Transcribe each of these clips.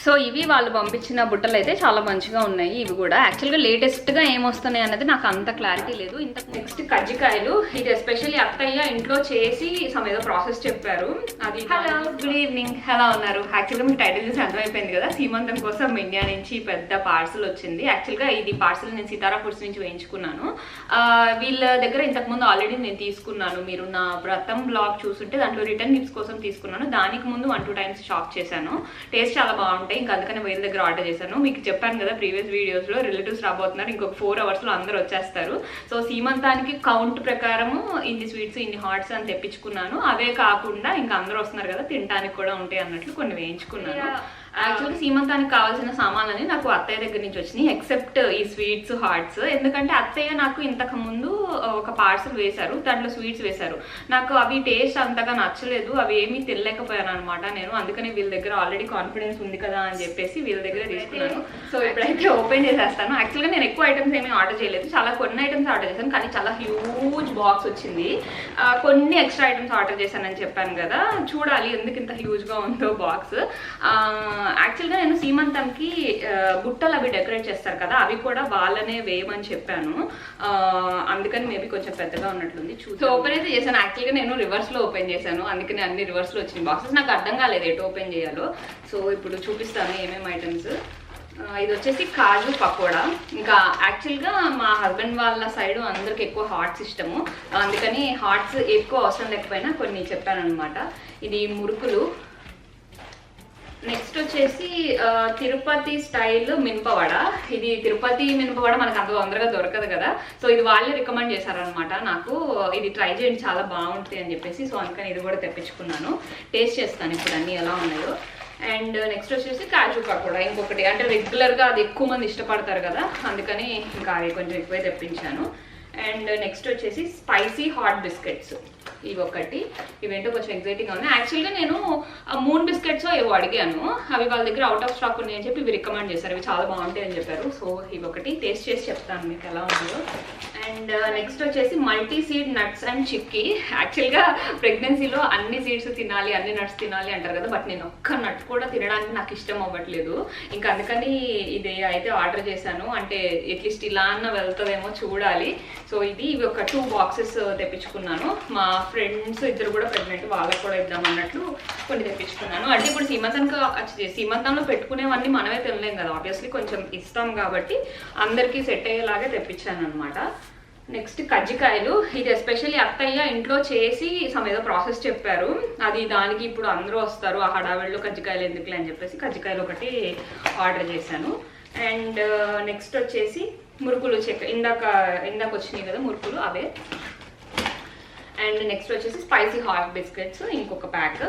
So ఇవి వాళ్ళు పంపించిన బుట్టలు అయితే చాలా మంచిగా ఉన్నాయి. ఇవి కూడా యాక్చువల్గా లేటెస్ట్గా ఏమొస్తున్నాయి అనేది నాకు అంత క్లారిటీ లేదు. ఇంతకు నెక్స్ట్ కజ్జికాయలు, ఇది ఎస్పెషల్లీ అత్తయ్య ఇంట్లో చేసి సమ్ ఏదో ప్రాసెస్ చెప్పారు. అది హలో గుడ్ ఈవినింగ్, ఎలా ఉన్నారు? యాక్చువల్గా మీకు టైటిల్ చూసి అర్థమైపోయింది కదా, సీమంతం కోసం ఇండియా నుంచి పెద్ద పార్సల్ వచ్చింది. యాక్చువల్గా ఇది పార్సల్ నేను సీతారా ఫుడ్స్ నుంచి వేయించుకున్నాను. వీళ్ళ దగ్గర ఇంతకుముందు ఆల్రెడీ నేను తీసుకున్నాను. మీరు నా వ్రతం బ్లాగ్ చూస్తుంటే దాంట్లో రిటర్న్ గిఫ్ట్స్ కోసం తీసుకున్నాను. దానికి ముందు 1-2 టైమ్స్ షాప్ చేశాను. టేస్ట్ చాలా బాగుంటుంది. ఇంకా అందుకని వేరే దగ్గర ఆర్డర్ చేశాను. మీకు చెప్పాను కదా ప్రీవియస్ వీడియోస్లో, రిలేటివ్స్ రాబోతున్నారు, ఇంకొక 4 అవర్స్లో అందరూ వచ్చేస్తారు. సో సీమంతానికి కౌంట్ ప్రకారము ఇన్ని స్వీట్స్ ఇన్ని హాట్స్ అని తెప్పించుకున్నాను. అవే కాకుండా ఇంకా అందరూ వస్తున్నారు కదా, తినడానికి కూడా ఉంటాయి అన్నట్లు కొన్ని వేయించుకున్నాను. యాక్చువల్గా సీమంతానికి కావాల్సిన సామాన్లని నాకు అత్తయ్య దగ్గర నుంచి వచ్చినాయి, ఎక్సెప్ట్ ఈ స్వీట్స్ హాట్స్. ఎందుకంటే అత్తయ్య నాకు ఇంతకు ముందు ఒక పార్సల్ వేశారు, దాంట్లో స్వీట్స్ వేశారు. నాకు అవి టేస్ట్ అంతగా నచ్చలేదు, అవి ఏమీ తినలేకపోయాను అనమాట నేను. అందుకని వీళ్ళ దగ్గర ఆల్రెడీ కాన్ఫిడెన్స్ ఉంది కదా అని చెప్పేసి వీళ్ళ దగ్గర తీసుకున్నాను. సో ఇప్పుడైతే ఓపెన్ చేసేస్తాను. యాక్చువల్గా నేను ఎక్కువ ఐటమ్స్ ఏమీ ఆర్డర్ చేయలేదు, కొన్ని ఐటమ్స్ ఆర్డర్ చేశాను, కానీ చాలా హ్యూజ్ బాక్స్ వచ్చింది. కొన్ని ఎక్స్ట్రా ఐటమ్స్ ఆర్డర్ చేశానని చెప్పాను కదా, చూడాలి ఎందుకు ఇంత హ్యూజ్గా ఉందో బాక్స్. యాక్చువల్గా నేను సీమంతంకి బుట్టలు అవి డెకరేట్ చేస్తారు కదా, అవి కూడా వాళ్ళనే వేయమని చెప్పాను. అందుకని మేబీ కొంచెం పెద్దగా ఉన్నట్లుంది. సో ఓపెన్ అయితే చేశాను. యాక్చువల్గా నేను రివర్స్లో ఓపెన్ చేశాను, అందుకని అన్ని రివర్స్లో వచ్చిన బాక్సెస్. నాకు అర్థం కాలేదు ఎటు ఓపెన్ చేయాలో. సో ఇప్పుడు చూపిస్తాను ఏమేమి ఐటమ్స్. ఇది వచ్చేసి కాజు పకోడా. ఇంకా యాక్చువల్గా మా హస్బెండ్ వాళ్ళ సైడ్ అందరికి ఎక్కువ హాట్స్ ఇష్టము, అందుకని హాట్స్ ఎక్కువ అవసరం లేకపోయినా కొన్ని చెప్పాను అనమాట. ఇది మురుకులు. నెక్స్ట్ వచ్చేసి తిరుపతి స్టైల్ మినపవడ. ఇది తిరుపతి మినపవడ మనకు అంత తొందరగా దొరకదు కదా, సో ఇది వాళ్ళే రికమెండ్ చేశారనమాట నాకు, ఇది ట్రై చేయండి చాలా బాగుంటుంది అని చెప్పేసి. సో అందుకని ఇది కూడా తెప్పించుకున్నాను. టేస్ట్ చేస్తాను ఇప్పుడు అన్నీ ఎలా ఉన్నాయో. అండ్ నెక్స్ట్ వచ్చేసి కాజు పకోడా, ఇంకొకటి. అంటే రెగ్యులర్గా అది ఎక్కువ మంది ఇష్టపడతారు కదా, అందుకని ఇంకా అవి కొంచెం ఎక్కువే తెప్పించాను. అండ్ నెక్స్ట్ వచ్చేసి స్పైసీ హాట్ బిస్కెట్స్, ఇవి ఒకటి. ఇవేంటో కొంచెం ఎగ్జైటింగ్గా ఉన్నాయి. యాక్చువల్గా నేను 3 బిస్కెట్స్ ఏవో అడిగాను, అవి వాళ్ళ దగ్గర అవుట్ ఆఫ్ స్టాక్ ఉన్నాయని చెప్పి ఇవి రికమెండ్ చేశారు, ఇవి చాలా బాగుంటాయి అని చెప్పారు. సో ఇవి ఒకటి టేస్ట్ చేసి చెప్తాను మీకు ఎలా ఉందో. అండ్ నెక్స్ట్ వచ్చేసి multi seed nuts and chikki. యాక్చువల్గా ప్రెగ్నెన్సీలో అన్ని సీడ్స్ తినాలి, అన్ని నట్స్ తినాలి అంటారు కదా, బట్ నేను ఒక్క నట్ కూడా తినడానికి నాకు ఇష్టం అవ్వట్లేదు. ఇంకా అందుకని ఇది అయితే ఆర్డర్ చేశాను. అంటే అట్లీస్ట్ ఇలా అన్న వెళ్తుందేమో చూడాలి. సో ఇవి ఒక 2 బాక్సెస్ తెప్పించుకున్నాను. మా ఫ్రెండ్స్ ఇద్దరు కూడా ప్రెగ్నెంట్, వాళ్ళకు కూడా ఇద్దాం అన్నట్లు కొన్ని తెప్పించుకున్నాను. అంటే ఇప్పుడు సీమంతంలో పెట్టుకునేవన్నీ మనమే తినలేం కదా, ఆబ్వియస్లీ కొంచెం ఇస్తాం కాబట్టి అందరికీ సెట్ అయ్యేలాగే తెప్పించాను అనమాట. నెక్స్ట్ కజ్జికాయలు. ఇది ఎస్పెషల్లీ అత్తయ్య ఇంట్లో చేసి సమ్ ఏదో ప్రాసెస్ చెప్పారు, అది దానికి ఇప్పుడు అందరూ వస్తారు, ఆ హడావిడిలో కజ్జికాయలు ఎందుకులే అని చెప్పేసి కజ్జికాయలు ఒకటి ఆర్డర్ చేశాను. అండ్ నెక్స్ట్ వచ్చేసి మురుకులు. ఇందాక వచ్చినాయి కదా మురుకులు, అవే. అండ్ నెక్స్ట్ వచ్చేసి స్పైసీ హాట్ బిస్కెట్స్, ఇంకొక ప్యాక్.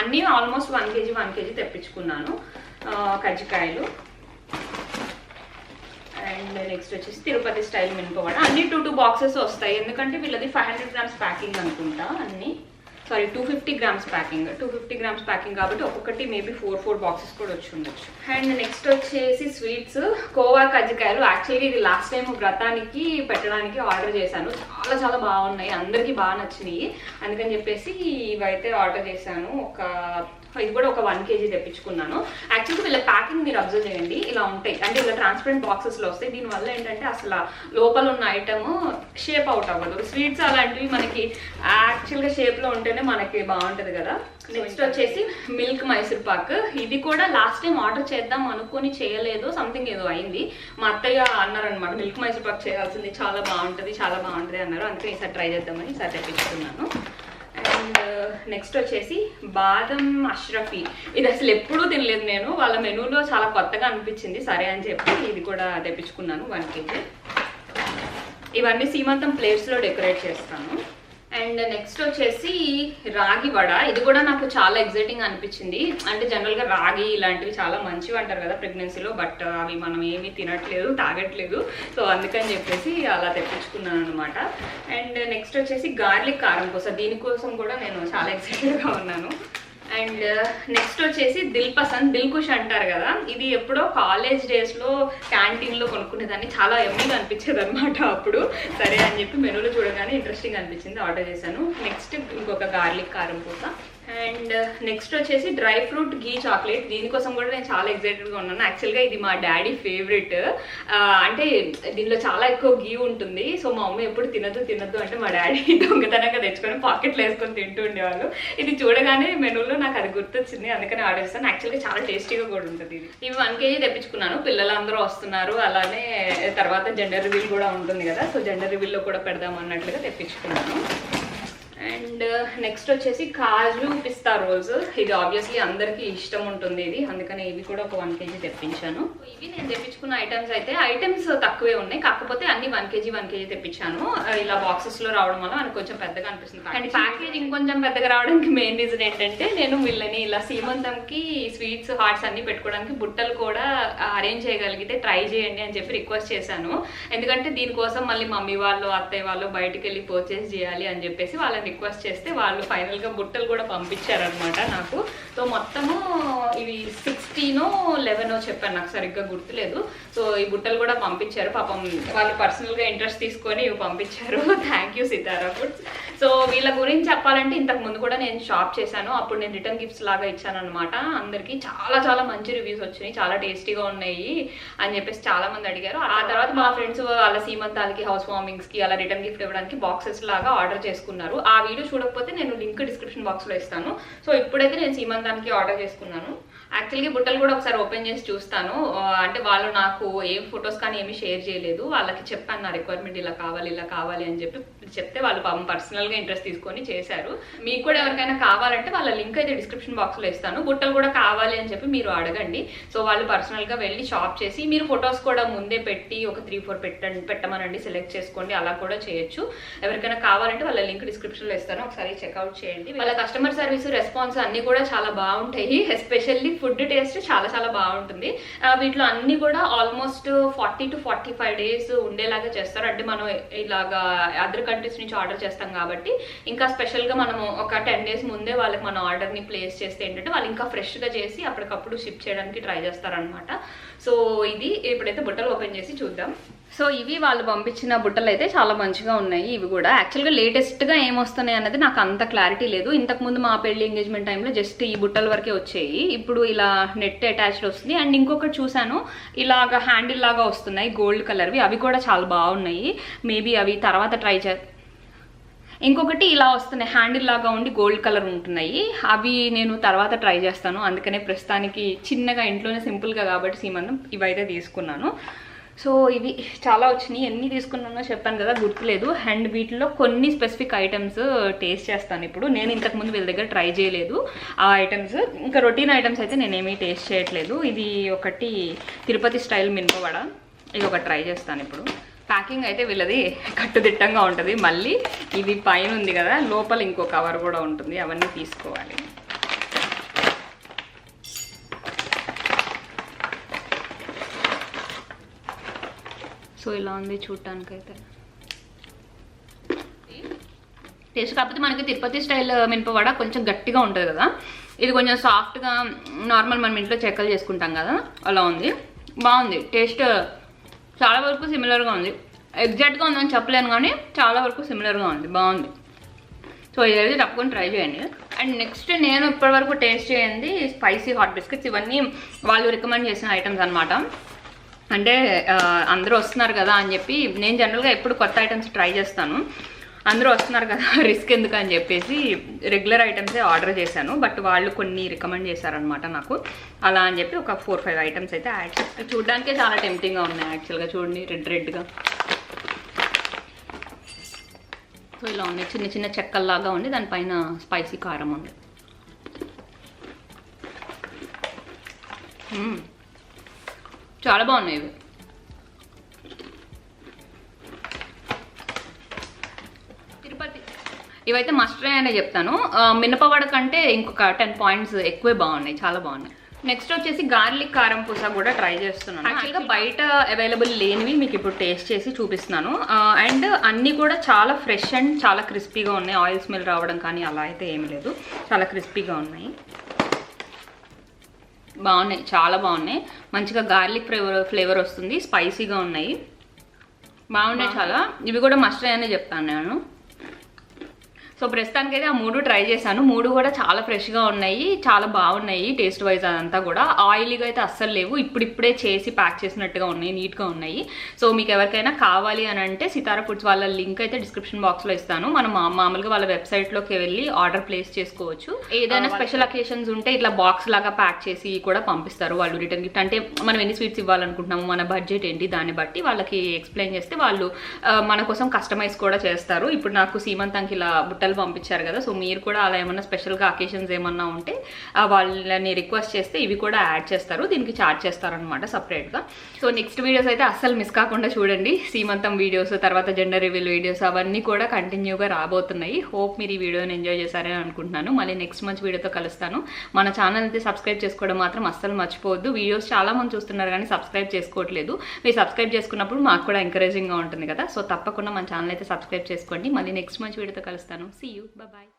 అన్నీ ఆల్మోస్ట్ 1 kg తెప్పించుకున్నాను కజ్జికాయలు. అండ్ నెక్స్ట్ వచ్చేసి తిరుపతి స్టైల్ మినపవడ. అన్ని 2 బాక్సెస్ వస్తాయి, ఎందుకంటే వీళ్ళది 500 grams ప్యాకింగ్ అనుకుంటా, అన్ని 250 grams ప్యాకింగ్. 250 grams ప్యాకింగ్ కాబట్టి ఒక్కొక్కటి మేబీ 4 బాక్సెస్ కూడా వచ్చి ఉండొచ్చు. అండ్ నెక్స్ట్ వచ్చేసి స్వీట్స్, కోవా కజ్జికాయలు. యాక్చువల్లీ ఇది లాస్ట్ టైం వ్రతానికి పెట్టడానికి ఆర్డర్ చేశాను, చాలా బాగున్నాయి, అందరికీ బాగా నచ్చినాయి, అందుకని చెప్పేసి ఇవైతే ఆర్డర్ చేశాను. ఇది కూడా ఒక 1 kg తెప్పించుకున్నాను. యాక్చువల్గా వీళ్ళ ప్యాకింగ్ మీరు అబ్జర్వ్ చేయండి, ఇలా ఉంటాయి. అంటే ఇలా ట్రాన్స్పరెంట్ బాక్సెస్లో వస్తాయి. దీనివల్ల ఏంటంటే అసలు లోపల ఉన్న ఐటమ్ షేప్ అవుట్ అవ్వదు. స్వీట్స్ అలాంటివి మనకి యాక్చువల్గా షేప్లో ఉంటేనే మనకి బాగుంటుంది కదా. నెక్స్ట్ వచ్చేసి మిల్క్ మైసూర్ పాక్. ఇది కూడా లాస్ట్ టైం ఆర్డర్ చేద్దాం అనుకొని చేయలేదు, సంథింగ్ ఏదో అయింది. మా అత్తయ్య అన్నారనమాట మిల్క్ మైసూర్ పాక్ చేయాల్సింది, చాలా బాగుంటుంది అన్నారు. అందుకని ఈసారి ట్రై చేద్దామని ఈసారి తెప్పించుకున్నాను. అండ్ నెక్స్ట్ వచ్చేసి బాదం అష్రఫీ. ఇది అసలు ఎప్పుడూ తినలేదు నేను, వాళ్ళ మెనూలో చాలా కొత్తగా అనిపించింది, సరే అని చెప్పి ఇది కూడా తెప్పించుకున్నాను 1 kg. ఇవన్నీ సీమంతం ప్లేట్స్లో డెకరేట్ చేస్తాను. అండ్ నెక్స్ట్ వచ్చేసి రాగి వడ. ఇది కూడా నాకు చాలా ఎగ్జైటింగ్ అనిపించింది. అంటే జనరల్గా రాగి ఇలాంటివి చాలా మంచివి అంటారు కదా ప్రెగ్నెన్సీలో, బట్ అవి మనం ఏమీ తినట్లేదు, తాగట్లేదు. సో అందుకని చెప్పేసి అలా తెప్పించుకున్నాను అనమాట. అండ్ నెక్స్ట్ వచ్చేసి గార్లిక్ కారం కోసం. దీనికోసం కూడా నేను చాలా ఎక్సైటెడ్గా ఉన్నాను. అండ్ నెక్స్ట్ వచ్చేసి దిల్ పసంద్, దిల్ కుష్ అంటారు కదా, ఇది ఎప్పుడో కాలేజ్ డేస్లో క్యాంటీన్లో కొనుక్కునేదాన్ని, చాలా ఎమ్మీగా అనిపించేది అనమాట అప్పుడు. సరే అని చెప్పి మెనూలో చూడగానే ఇంట్రెస్టింగ్ అనిపించింది, ఆర్డర్ చేశాను. నెక్స్ట్ ఇంకొక గార్లిక్ కారం పూస. అండ్ నెక్స్ట్ వచ్చేసి డ్రై ఫ్రూట్ ఘీ చాక్లెట్. దీనికోసం కూడా నేను చాలా ఎక్సైటెడ్గా ఉన్నాను. యాక్చువల్గా ఇది మా డాడీ ఫేవరెట్. అంటే దీనిలో చాలా ఎక్కువ ఘీ ఉంటుంది. సో మా అమ్మ ఎప్పుడు తినద్దు అంటే మా డాడీ దొంగతనంగా తెచ్చుకొని పాకెట్లో వేసుకొని తింటూ ఉండేవాళ్ళు. ఇది చూడగానే మెనూలో నాకు అది గుర్తొచ్చింది, అందుకని ఆర్డర్ చేస్తాను. యాక్చువల్గా చాలా టేస్టీగా కూడా ఉంటుంది ఇది. ఇవి 1 kg తెప్పించుకున్నాను. పిల్లలందరూ వస్తున్నారు, అలానే తర్వాత జెండర్ రివీల్ కూడా ఉంటుంది కదా, సో జెండర్ రివీల్లో కూడా పెడదాం అన్నట్లుగా తెప్పించుకున్నాను. అండ్ నెక్స్ట్ వచ్చేసి కాజు పిస్తా రోల్స్. ఇది ఆబ్వియస్లీ అందరికీ ఇష్టం ఉంటుంది ఇది, అందుకని ఇవి కూడా ఒక 1 kg తెప్పించాను. ఇవి నేను తెప్పించుకున్న ఐటమ్స్ తక్కువే ఉన్నాయి, కాకపోతే అన్ని 1 kg తెప్పించాను. ఇలా బాక్సెస్ లో రావడం వల్ల మనకు కొంచెం పెద్దగా అనిపిస్తుంది. అండ్ ప్యాకేజ్ ఇంకొంచెం పెద్దగా రావడానికి మెయిన్ రీజన్ ఏంటంటే నేను వీళ్ళని ఇలా సీమంతంకి స్వీట్స్ హాట్స్ అన్ని పెట్టుకోవడానికి బుట్టలు కూడా అరేంజ్ చేయగలిగితే ట్రై చేయండి అని చెప్పి రిక్వెస్ట్ చేశాను. ఎందుకంటే దీనికోసం మళ్ళీ మమ్మీ వాళ్ళు అత్తయ్య వాళ్ళు బయటికి వెళ్ళి పర్చేస్ చేయాలి అని చెప్పేసి వాళ్ళని రిక్వెస్ట్ చేస్తే వాళ్ళు ఫైనల్గా బుట్టలు కూడా పంపించారనమాట నాకు. సో మొత్తము ఇవి 16-11 చెప్పాను, నాకు సరిగ్గా గుర్తులేదు. సో ఈ బుట్టలు కూడా పంపించారు. పాపం వాళ్ళు పర్సనల్గా ఇంట్రెస్ట్ తీసుకొని ఇవి పంపించారు. Thank you Sitara Foods. So వీళ్ళ గురించి చెప్పాలంటే ఇంతకు ముందు కూడా నేను షాప్ చేశాను, అప్పుడు నేను రిటర్న్ గిఫ్ట్స్ లాగా ఇచ్చాను అనమాట. అందరికీ చాలా చాలా మంచి రివ్యూస్ వచ్చినాయి, చాలా టేస్టీగా ఉన్నాయి అని చెప్పేసి చాలా మంది అడిగారు. ఆ తర్వాత మా ఫ్రెండ్స్ వాళ్ళ సీమంతాలకి హౌస్ వార్మింగ్స్కి అలా రిటర్న్ గిఫ్ట్ ఇవ్వడానికి బాక్సెస్ లాగా ఆర్డర్ చేసుకున్నారు. ఆ వీడియో చూడకపోతే నేను లింక్ డిస్క్రిప్షన్ బాక్స్లో ఇస్తాను. సో ఇప్పుడైతే నేను సీమంతానికి ఆర్డర్ చేసుకున్నాను. యాక్చువల్గా బుట్టలు కూడా ఒకసారి ఓపెన్ చేసి చూస్తాను. అంటే వాళ్ళు నాకు ఏం ఫొటోస్ కానీ ఏమీ షేర్ చేయలేదు. వాళ్ళకి చెప్పాను నా రిక్వైర్మెంట్ ఇలా కావాలి అని చెప్పి చెప్తే వాళ్ళు పాపం పర్సనల్గా ఇంట్రెస్ట్ తీసుకొని చేశారు. మీకు కూడా ఎవరికైనా కావాలంటే వాళ్ళ లింక్ అయితే డిస్క్రిప్షన్ బాక్స్లో ఇస్తాను. బుట్టలు కూడా కావాలి అని చెప్పి మీరు అడగండి. సో వాళ్ళు పర్సనల్గా వెళ్ళి షాప్ చేసి మీరు ఫొటోస్ కూడా ముందే పెట్టి ఒక 3-4 పెట్టమనండి, సెలెక్ట్ చేసుకోండి, అలా కూడా చేయొచ్చు. ఎవరికైనా కావాలంటే వాళ్ళ లింక్ డిస్క్రిప్షన్లో ఇస్తాను, ఒకసారి చెక్అవుట్ చేయండి. వాళ్ళ కస్టమర్ సర్వీస్ రెస్పాన్స్ అన్నీ కూడా చాలా బాగుంటాయి. ఎస్పెషల్లీ ఫుడ్ టేస్ట్ చాలా చాలా బాగుంటుంది. వీటిలో అన్ని కూడా ఆల్మోస్ట్ 40 to 45 days ఉండేలాగా చేస్తారు. అంటే మనం ఇలాగా అదర్ కంట్రీస్ నుంచి ఆర్డర్ చేస్తాం కాబట్టి ఇంకా స్పెషల్గా మనము ఒక 10 days ముందే వాళ్ళకి మన ఆర్డర్ని ప్లేస్ చేస్తే ఏంటంటే వాళ్ళు ఇంకా ఫ్రెష్గా చేసి అప్పటికప్పుడు షిప్ చేయడానికి ట్రై చేస్తారనమాట. సో ఇది ఇప్పుడైతే బుట్టలు ఓపెన్ చేసి చూద్దాం. సో ఇవి వాళ్ళు పంపించిన బుట్టలు అయితే చాలా మంచిగా ఉన్నాయి. ఇవి కూడా యాక్చువల్గా లేటెస్ట్గా ఏమొస్తున్నాయి అన్నది నాకు అంత క్లారిటీ లేదు. ఇంతకుముందు మా పెళ్లి ఎంగేజ్మెంట్ టైంలో జస్ట్ ఈ బుట్టల వరకే వచ్చాయి. ఇప్పుడు ఇలా నెట్ అటాచ్డ్ వస్తుంది. అండ్ ఇంకొకటి చూసాను, ఇలాగ హ్యాండిల్ లాగా వస్తున్నాయి గోల్డ్ కలర్వి, అవి కూడా చాలా బాగున్నాయి. మేబీ అవి తర్వాత ట్రై ఇంకొకటి ఇలా వస్తున్నాయి, హ్యాండిల్ లాగా ఉండి గోల్డ్ కలర్ ఉంటున్నాయి. అవి నేను తర్వాత ట్రై చేస్తాను. అందుకనే ప్రస్తుతానికి చిన్నగా ఇంట్లోనే సింపుల్గా కాబట్టి సీమంతం ఇవైతే తీసుకున్నాను. సో ఇవి చాలా వచ్చినాయి. ఎన్ని తీసుకున్నానో చెప్పాను కదా, గుర్తులేదు. అండ్ వీటిలో కొన్ని స్పెసిఫిక్ ఐటమ్స్ టేస్ట్ చేస్తాను ఇప్పుడు. నేను ఇంతకుముందు వీళ్ళ దగ్గర ట్రై చేయలేదు ఆ ఐటమ్స్. ఇంకా రొటీన్ ఐటమ్స్ అయితే నేనేమీ టేస్ట్ చేయట్లేదు. ఇది ఒకటి తిరుపతి స్టైల్ మినపవడ, ఇది ఒకటి ట్రై చేస్తాను ఇప్పుడు. ప్యాకింగ్ అయితే వీళ్ళది కట్టుదిట్టంగా ఉంటుంది. మళ్ళీ ఇది పైన ఉంది కదా, లోపల ఇంకో కవర్ కూడా ఉంటుంది, అవన్నీ తీసుకోవాలి. సో ఇలా ఉంది చూడటానికైతే టేస్ట్. కాకపోతే మనకి తిరుపతి స్టైల్ మినపవడ కొంచెం గట్టిగా ఉంటుంది కదా, ఇది కొంచెం సాఫ్ట్గా నార్మల్ మనం ఇంట్లో చెక్కలు చేసుకుంటాం కదా అలా ఉంది. బాగుంది టేస్ట్, చాలా వరకు సిమిలర్గా ఉంది. ఎగ్జాక్ట్గా ఉందని చెప్పలేను కానీ చాలా వరకు సిమిలర్గా ఉంది, బాగుంది. సో ఇదైతే తప్పకుండా ట్రై చేయండి. అండ్ నెక్స్ట్ నేను ఇప్పటివరకు టేస్ట్ చేయండి స్పైసీ హాట్ బిస్కెట్స్. ఇవన్నీ వాళ్ళు రికమెండ్ చేసిన ఐటమ్స్ అనమాట. అంటే అందరూ వస్తున్నారు కదా అని చెప్పి నేను జనరల్గా ఎప్పుడు కొత్త ఐటమ్స్ ట్రై చేస్తాను. అందరూ వస్తున్నారు కదా రిస్క్ ఎందుకు అని చెప్పేసి రెగ్యులర్ ఐటమ్సే ఆర్డర్ చేశాను. బట్ వాళ్ళు కొన్ని రికమెండ్ చేశారనమాట నాకు. అలా అని చెప్పి ఒక 4-5 ఐటమ్స్ అయితే యాడ్ చేస్తాను. చూడడానికే చాలా టెంప్టింగ్గా ఉన్నాయి యాక్చువల్గా. చూడండి రెడ్గా. సో ఇలా ఉన్నాయి, చిన్న చిన్న చెక్కల్లాగా ఉంది, దానిపైన స్పైసీ కారం ఉంది. చాలా బాగున్నాయి ఇవి. తిరుపతి ఇవైతే మస్ట్ ట్రై అనే చెప్తాను. మినపవడ కంటే ఇంకొక 10 points ఎక్కువే బాగున్నాయి, చాలా బాగున్నాయి. నెక్స్ట్ వచ్చేసి గార్లిక్ కారం పూస కూడా ట్రై చేస్తున్నాను. యాక్చువల్గా బయట అవైలబుల్ లేనివి మీకు ఇప్పుడు టేస్ట్ చేసి చూపిస్తున్నాను. అండ్ అన్నీ కూడా చాలా ఫ్రెష్ అండ్ చాలా క్రిస్పీగా ఉన్నాయి. ఆయిల్ స్మెల్ రావడం కానీ అలా అయితే ఏమి లేదు, చాలా క్రిస్పీగా ఉన్నాయి, బాగున్నాయి, చాలా బాగున్నాయి. మంచిగా గార్లిక్ ఫ్లేవర్ వస్తుంది, స్పైసీగా ఉన్నాయి, బాగున్నాయి చాలా. ఇవి కూడా మస్ట్ ట్రై అనే చెప్తాను నేను. సో ప్రస్తుతానికైతే ఆ 3 ట్రై చేశాను. 3 కూడా చాలా ఫ్రెష్గా ఉన్నాయి, చాలా బాగున్నాయి టేస్ట్ వైజ్. అదంతా కూడా ఆయిలీగా అయితే అస్సలు లేవు, ఇప్పుడిప్పుడే చేసి ప్యాక్ చేసినట్టుగా ఉన్నాయి, నీట్గా ఉన్నాయి. సో మీకు ఎవరికైనా కావాలి అని అంటే సితారా ఫుడ్స్ వాళ్ళ లింక్ అయితే డిస్క్రిప్షన్ బాక్స్లో ఇస్తాను. మనం మామూలుగా వాళ్ళ వెబ్సైట్లోకి వెళ్ళి ఆర్డర్ ప్లేస్ చేసుకోవచ్చు. ఏదైనా స్పెషల్ అకేషన్స్ ఉంటే ఇట్లా బాక్స్ లాగా ప్యాక్ చేసి కూడా పంపిస్తారు వాళ్ళు రిటర్న్ గిఫ్ట్. అంటే మనం ఎన్ని స్వీట్స్ ఇవ్వాలనుకుంటున్నాము, మన బడ్జెట్ ఏంటి, దాన్ని బట్టి వాళ్ళకి ఎక్స్ప్లెయిన్ చేస్తే వాళ్ళు మన కోసం కస్టమైజ్ కూడా చేస్తారు. ఇప్పుడు నాకు సీమంతానికి ఇలా బుట్టలు పంపించారు కదా, సో మీరు కూడా అలా ఏమన్నా స్పెషల్గా అకేషన్స్ ఏమన్నా ఉంటే వాళ్ళని రిక్వెస్ట్ చేస్తే ఇవి కూడా యాడ్ చేస్తారు, దీనికి ఛార్జ్ చేస్తారనమాట సపరేట్గా. సో నెక్స్ట్ వీడియోస్ అయితే అస్సలు మిస్ కాకుండా చూడండి. సీమంతం వీడియోస్, తర్వాత జెండర్ రివీల్ వీడియోస్ అవన్నీ కూడా కంటిన్యూగా రాబోతున్నాయి. హోప్ మీరు ఈ వీడియోని ఎంజాయ్ చేశారని అనుకుంటున్నాను. మళ్ళీ నెక్స్ట్ మంచి వీడియోతో కలుస్తాను. మన ఛానల్ అయితే సబ్స్క్రైబ్ చేసుకోవడం మాత్రం అస్సలు మర్చిపోవద్దు. వీడియోస్ చాలా మంది చూస్తున్నారు కానీ సబ్స్క్రైబ్ చేసుకోవట్లేదు. మీరు సబ్స్క్రైబ్ చేసుకున్నప్పుడు మాకు కూడా ఎంకరేజింగ్గా ఉంటుంది కదా. సో తప్పకుండా మన ఛానల్ అయితే సబ్స్క్రైబ్ చేసుకోండి. మళ్ళీ నెక్స్ట్ మంచి వీడియోతో కలుస్తాను. See you. Bye bye.